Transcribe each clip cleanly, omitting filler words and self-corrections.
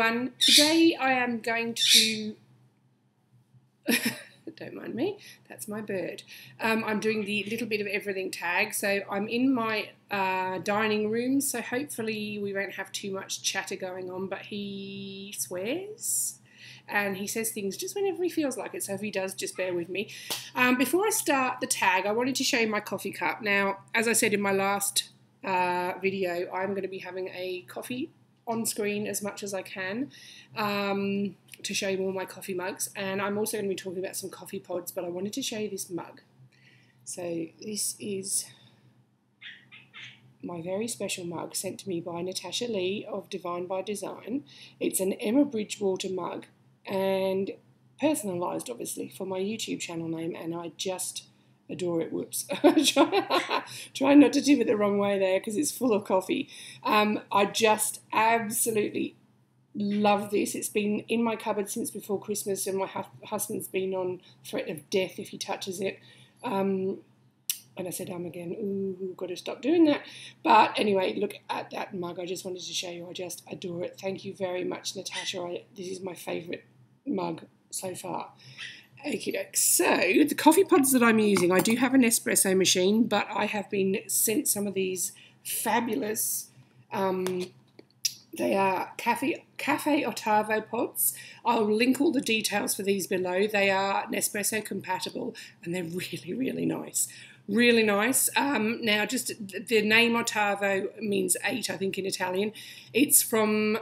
everyone. Today I am going to do, don't mind me, that's my bird. I'm doing the little bit of everything tag. So I'm in my dining room, so hopefully we won't have too much chatter going on, but he swears and he says things just whenever he feels like it, so if he does, just bear with me. Before I start the tag, I wanted to show you my coffee cup. Now, as I said in my last video, I'm going to be having a coffee on screen as much as I can to show you all my coffee mugs, and I'm also going to be talking about some coffee pods, but I wanted to show you this mug. So this is my very special mug sent to me by Natasha Lee of Divine by Design. It's an Emma Bridgewater mug and personalised obviously for my YouTube channel name, and I just adore it. Whoops. Try not to tip it the wrong way there because it's full of coffee. I just absolutely love this. It's been in my cupboard since before Christmas, and my husband's been on threat of death if he touches it. And I said, again, ooh, got to stop doing that. But anyway, look at that mug. I just wanted to show you. I just adore it. Thank you very much, Natasha. This is my favourite mug so far. Okey-doke. So the coffee pods that I'm using, I do have an espresso machine, but I have been sent some of these fabulous, they are Caffe Ottavo pods. I'll link all the details for these below. They are Nespresso compatible, and they're really, really nice. Really nice. Now, just the name Ottavo means 8, I think, in Italian. It's from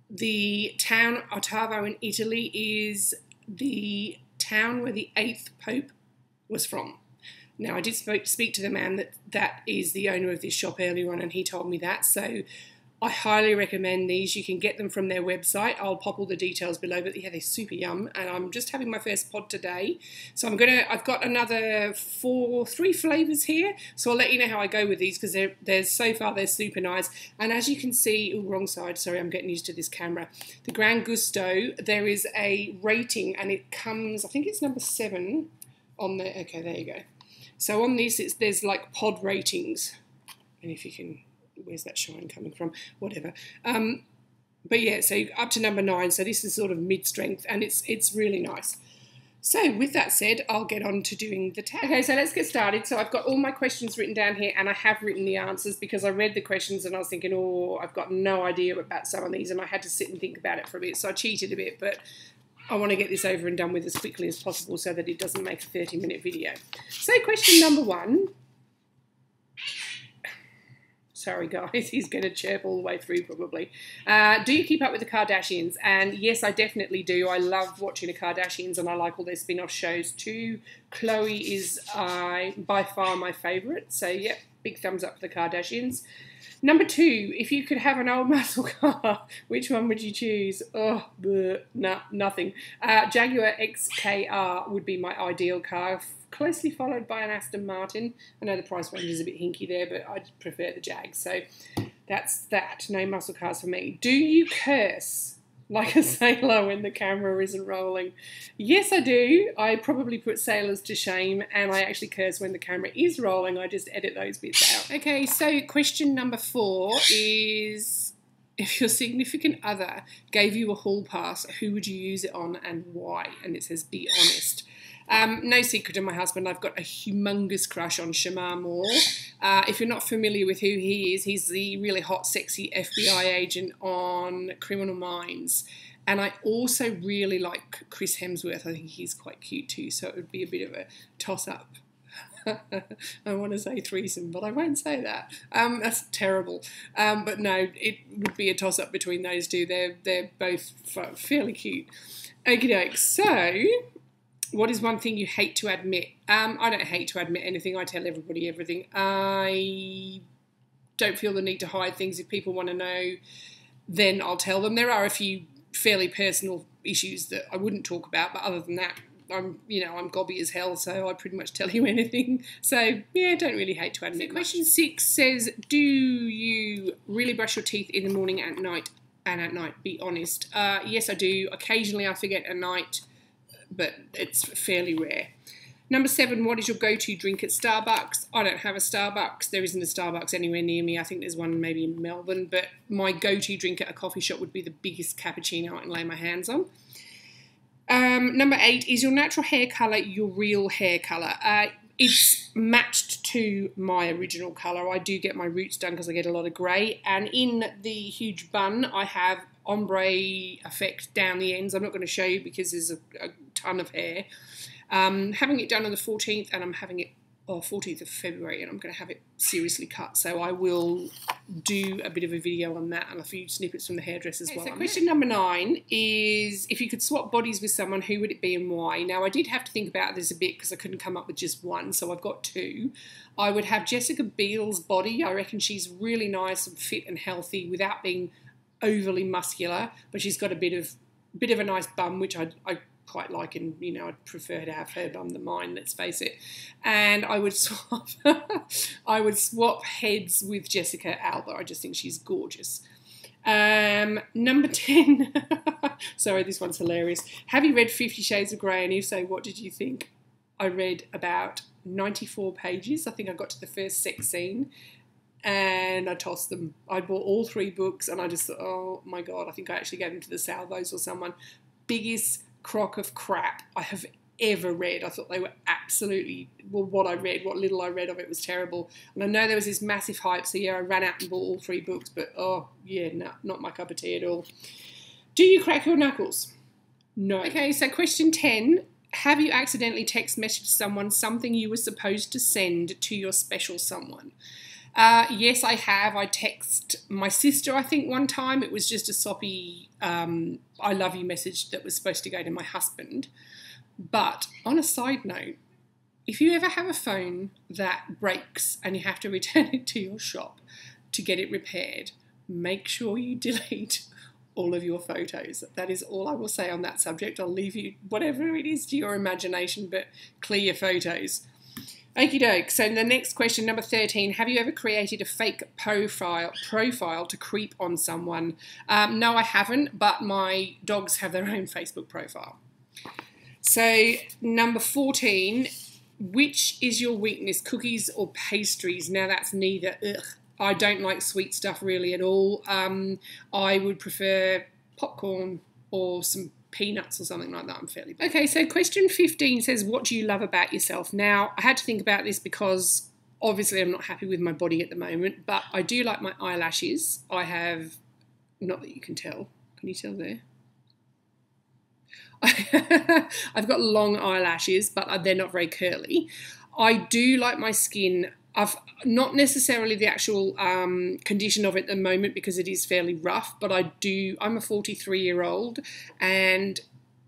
the town Ottavo in Italy, is the town where the 8th Pope was from. Now, I did speak to the man that is the owner of this shop earlier on, and he told me that. So I highly recommend these. You can get them from their website. I'll pop all the details below, but yeah, they're super yum. And I'm just having my first pod today. So I've got another 3 flavours here. So I'll let you know how I go with these, because so far they're super nice. And as you can see, wrong side, sorry, I'm getting used to this camera. The Gran Gusto, there is a rating, and it comes, I think it's number 7 on there. Okay, there you go. So on this, there's like pod ratings. And if you can, where's that shine coming from? Whatever. But yeah, so up to number 9. So this is sort of mid-strength, and it's really nice. So with that said, I'll get on to doing the tag. Okay, so let's get started. So I've got all my questions written down here, and I have written the answers because I read the questions and I was thinking, oh, I've got no idea about some of these, and I had to sit and think about it for a bit. So I cheated a bit, but I want to get this over and done with as quickly as possible so that it doesn't make a 30-minute video. So question number 1. Sorry, guys, he's going to chirp all the way through probably. Do you keep up with the Kardashians? And yes, I definitely do. I love watching the Kardashians, and I like all their spin-off shows too. Chloe is by far my favourite. So, yep, big thumbs up for the Kardashians. Number 2, if you could have an old muscle car, which one would you choose? Oh, nothing. Jaguar XKR would be my ideal car, closely followed by an Aston Martin. I know the price range is a bit hinky there, but I prefer the Jag. So that's that. No muscle cars for me. Do you curse like a sailor when the camera isn't rolling? Yes, I do. I probably put sailors to shame, and I actually curse when the camera is rolling. I just edit those bits out. Okay, so question number 4 is, if your significant other gave you a hall pass, who would you use it on and why? And it says, be honest. No secret to my husband, I've got a humongous crush on Shamar Moore. If you're not familiar with who he is, he's the really hot, sexy FBI agent on Criminal Minds. And I also really like Chris Hemsworth. I think he's quite cute too, so it would be a bit of a toss-up. I want to say threesome, but I won't say that. That's terrible. But no, it would be a toss-up between those two. They're both fairly cute. Okie doke. So, what is one thing you hate to admit? I don't hate to admit anything. I tell everybody everything. I don't feel the need to hide things. If people want to know, then I'll tell them. There are a few fairly personal issues that I wouldn't talk about, but other than that, I'm gobby as hell, so I pretty much tell you anything. So, yeah, don't really hate to admit. So question 6 says, do you really brush your teeth in the morning and at night? Be honest. Yes, I do. Occasionally I forget at night, but it's fairly rare. Number 7, what is your go-to drink at Starbucks? I don't have a Starbucks. There isn't a Starbucks anywhere near me. I think there's one maybe in Melbourne, but my go-to drink at a coffee shop would be the biggest cappuccino I can lay my hands on. Number 8, is your natural hair colour your real hair colour? It's matched to my original colour. I do get my roots done because I get a lot of grey, and in the huge bun I have ombre effect down the ends. I'm not going to show you because there's a ton of hair. Having it done on the 14th, and I'm having it 14th of February, and I'm going to have it seriously cut. So I will do a bit of a video on that and a few snippets from the hairdressers. So question number 9 is, if you could swap bodies with someone, who would it be and why? Now, I did have to think about this a bit because I couldn't come up with just one, so I've got 2. I would have Jessica Biel's body. I reckon she's really nice and fit and healthy without being overly muscular, but she's got a bit of a nice bum, which I quite like, and you know, I'd prefer to have her bum than mine, let's face it. And I would swap heads with Jessica Alba. I just think she's gorgeous. Number 10, sorry, this one's hilarious. Have you read 50 Shades of Grey, and if so, what did you think? I read about 94 pages. I think I got to the first sex scene and I tossed them. I bought all 3 books and I just thought, oh my God, I think I actually gave them to the Salvos or someone. Biggest crock of crap I have ever read. I thought they were absolutely, well, what little I read of it was terrible. And I know there was this massive hype, so yeah, I ran out and bought all 3 books, but oh yeah, no, not my cup of tea at all. Do you crack your knuckles? No. Okay, so question 10, have you accidentally text messaged someone something you were supposed to send to your special someone? Yes, I have. I text my sister, I think, one time. It was just a soppy I love you message that was supposed to go to my husband. But on a side note, if you ever have a phone that breaks and you have to return it to your shop to get it repaired, make sure you delete all of your photos. That is all I will say on that subject. I'll leave you, whatever it is, to your imagination, but clear your photos. Okie doke. So the next question, number 13, have you ever created a fake profile to creep on someone? No, I haven't, but my dogs have their own Facebook profile. So number 14, which is your weakness, cookies or pastries? Now that's neither. Ugh. I don't like sweet stuff really at all. I would prefer popcorn or some peanuts or something like that. I'm fairly bad. Okay, so question 15 says, what do you love about yourself? Now, I had to think about this because obviously I'm not happy with my body at the moment, but I do like my eyelashes. I have, not that you can tell. Can you tell there? I've got long eyelashes, but they're not very curly. I do like my skin. I've not necessarily the actual condition of it at the moment because it is fairly rough, but I'm a 43-year-old and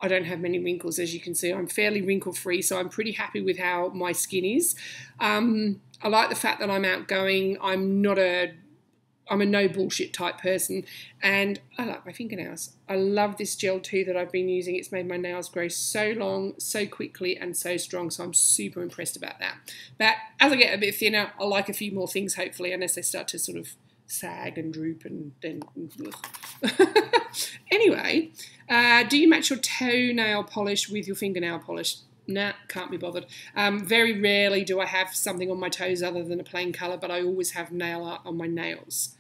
I don't have many wrinkles, as you can see. I'm fairly wrinkle-free, so I'm pretty happy with how my skin is. I like the fact that I'm outgoing. I'm a no bullshit type person, and I like my fingernails. I love this gel too that I've been using. It's made my nails grow so long, so quickly, and so strong, so I'm super impressed about that. But as I get a bit thinner, I like a few more things, hopefully, unless they start to sort of sag and droop and then... Anyway, do you match your toenail polish with your fingernail polish? Nah, can't be bothered. Very rarely do I have something on my toes other than a plain colour, but I always have nail art on my nails.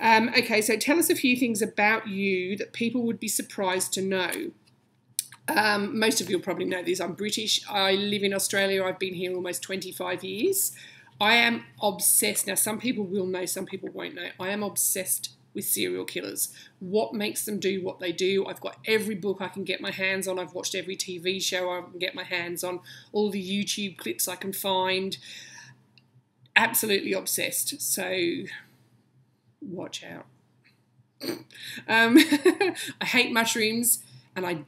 Okay, so tell us a few things about you that people would be surprised to know. Most of you will probably know this. I'm British. I live in Australia. I've been here almost 25 years. I am obsessed. Now, some people will know, some people won't know. I am obsessed with serial killers. What makes them do what they do? I've got every book I can get my hands on. I've watched every TV show I can get my hands on. All the YouTube clips I can find. Absolutely obsessed. So... watch out. I hate mushrooms and I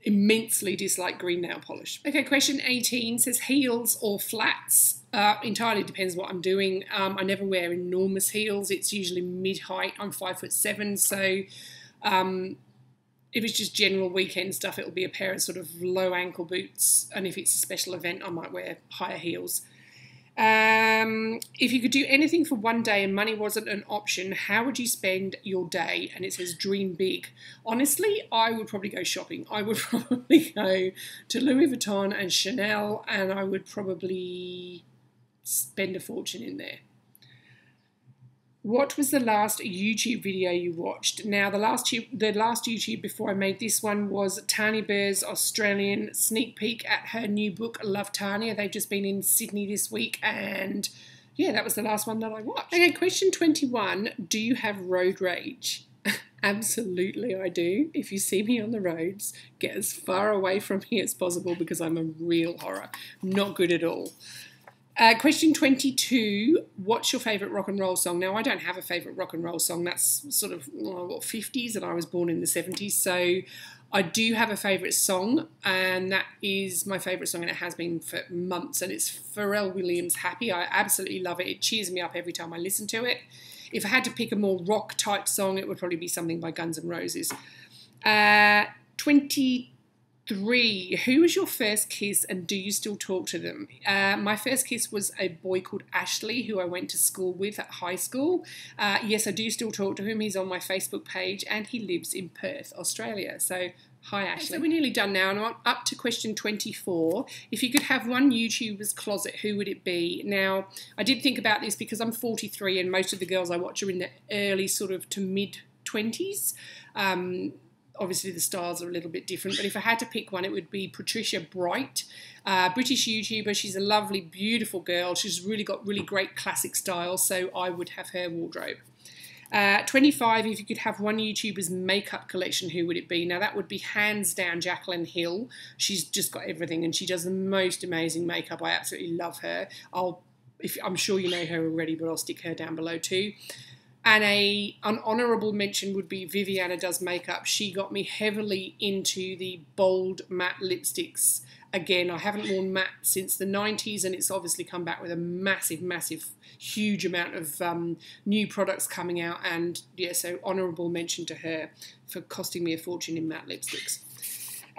immensely dislike green nail polish. Okay, question 18 says heels or flats. Entirely depends what I'm doing. I never wear enormous heels. It's usually mid-height. I'm 5'7", so if it's just general weekend stuff, it'll be a pair of sort of low ankle boots, and if it's a special event, I might wear higher heels. If you could do anything for one day and money wasn't an option, how would you spend your day? And it says dream big. Honestly, I would probably go shopping. I would probably go to Louis Vuitton and Chanel, and I would probably spend a fortune in there. What was the last YouTube video you watched? Now, the last YouTube before I made this one was Tanya Burr's Australian sneak peek at her new book, Love Tanya. They've just been in Sydney this week, and yeah, that was the last one that I watched. Okay, question 21. Do you have road rage? Absolutely, I do. If you see me on the roads, get as far away from me as possible because I'm a real horror. Not good at all. Question 22, what's your favourite rock and roll song? Now, I don't have a favourite rock and roll song. That's sort of, 50s, and I was born in the 70s. So I do have a favourite song, and that is my favourite song, and it has been for months, and it's Pharrell Williams' Happy. I absolutely love it. It cheers me up every time I listen to it. If I had to pick a more rock-type song, it would probably be something by Guns N' Roses. 23. Who was your first kiss, and do you still talk to them? My first kiss was a boy called Ashley, who I went to school with at high school. Yes, I do still talk to him. He's on my Facebook page, and he lives in Perth, Australia. So, hi, Ashley. So we're nearly done now, and I'm up to question 24. If you could have one YouTuber's closet, who would it be? Now, I did think about this because I'm 43, and most of the girls I watch are in the early sort of to mid-20s. Obviously, the styles are a little bit different, but if I had to pick one, it would be Patricia Bright, British YouTuber. She's a lovely, beautiful girl. She's really got really great classic style, so I would have her wardrobe. 25, if you could have one YouTuber's makeup collection, who would it be? Now, that would be hands down Jaclyn Hill. She's just got everything, and she does the most amazing makeup. I absolutely love her. I'm sure you know her already, but I'll stick her down below too. And an honourable mention would be Viviannadoesmakeup. She got me heavily into the bold matte lipsticks. Again, I haven't worn matte since the 90s, and it's obviously come back with a massive, massive, huge amount of new products coming out. And yeah, so honourable mention to her for costing me a fortune in matte lipsticks.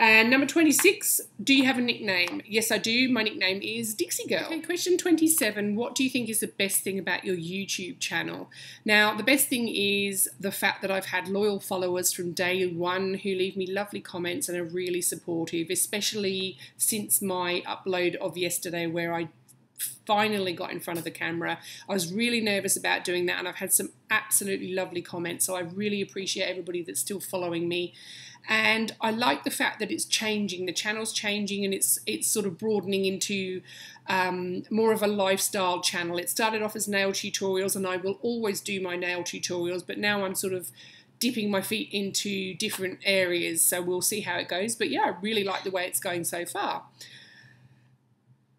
And number 26, do you have a nickname? Yes, I do. My nickname is Dixie Girl. Okay, question 27, what do you think is the best thing about your YouTube channel? Now, the best thing is the fact that I've had loyal followers from day one who leave me lovely comments and are really supportive, especially since my upload of yesterday where I finally got in front of the camera. I was really nervous about doing that, and I've had some absolutely lovely comments, so I really appreciate everybody that's still following me. And I like the fact that it's changing, the channel's changing, and it's sort of broadening into more of a lifestyle channel. It started off as nail tutorials, and I will always do my nail tutorials, but now I'm sort of dipping my feet into different areas, so we'll see how it goes. But yeah, I really like the way it's going so far.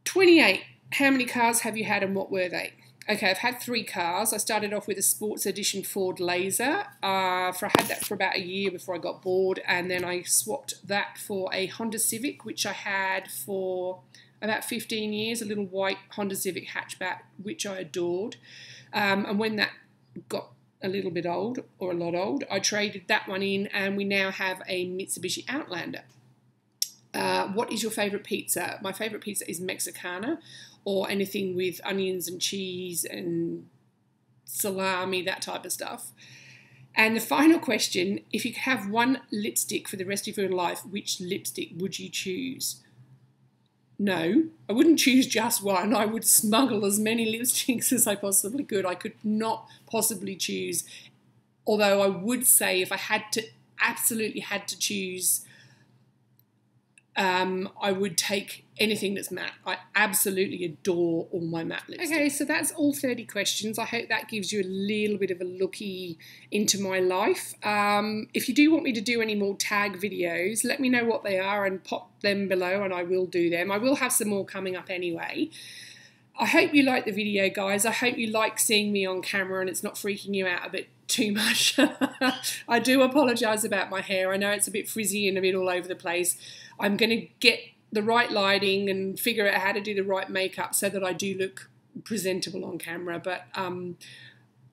28. How many cars have you had, and what were they? Okay, I've had 3 cars. I started off with a Sports Edition Ford Laser. I had that for about a year before I got bored, and then I swapped that for a Honda Civic, which I had for about 15 years, a little white Honda Civic hatchback, which I adored. And when that got a little bit old, or a lot old, I traded that one in, and we now have a Mitsubishi Outlander. What is your favourite pizza? My favourite pizza is Mexicana, or anything with onions and cheese and salami, that type of stuff. And the final question, if you could have one lipstick for the rest of your life, which lipstick would you choose? No, I wouldn't choose just one. I would smuggle as many lipsticks as I possibly could. I could not possibly choose, although I would say if I absolutely had to choose, I would take anything that's matte. I absolutely adore all my matte lipsticks. Okay, so that's all 30 questions. I hope that gives you a little bit of a looky into my life. If you do want me to do any more tag videos, let me know what they are and pop them below, and I will do them. I will have some more coming up anyway. I hope you like the video, guys. I hope you like seeing me on camera and it's not freaking you out a bit too much. I do apologise about my hair. I know it's a bit frizzy and a bit all over the place. I'm going to get the right lighting and figure out how to do the right makeup so that I do look presentable on camera. But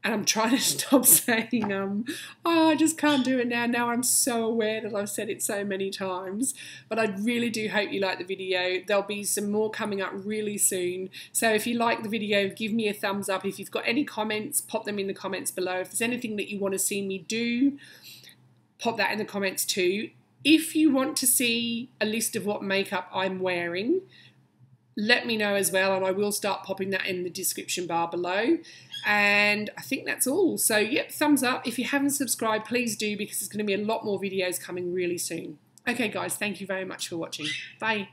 And I'm trying to stop saying, oh, I just can't do it now. Now I'm so aware that I've said it so many times. But I really do hope you like the video. There'll be some more coming up really soon. So if you like the video, give me a thumbs up. If you've got any comments, pop them in the comments below. If there's anything that you want to see me do, pop that in the comments too. If you want to see a list of what makeup I'm wearing, let me know as well, and I will start popping that in the description bar below. And I think that's all. So, yep, thumbs up. If you haven't subscribed, please do, because there's going to be a lot more videos coming really soon. Okay, guys, thank you very much for watching. Bye.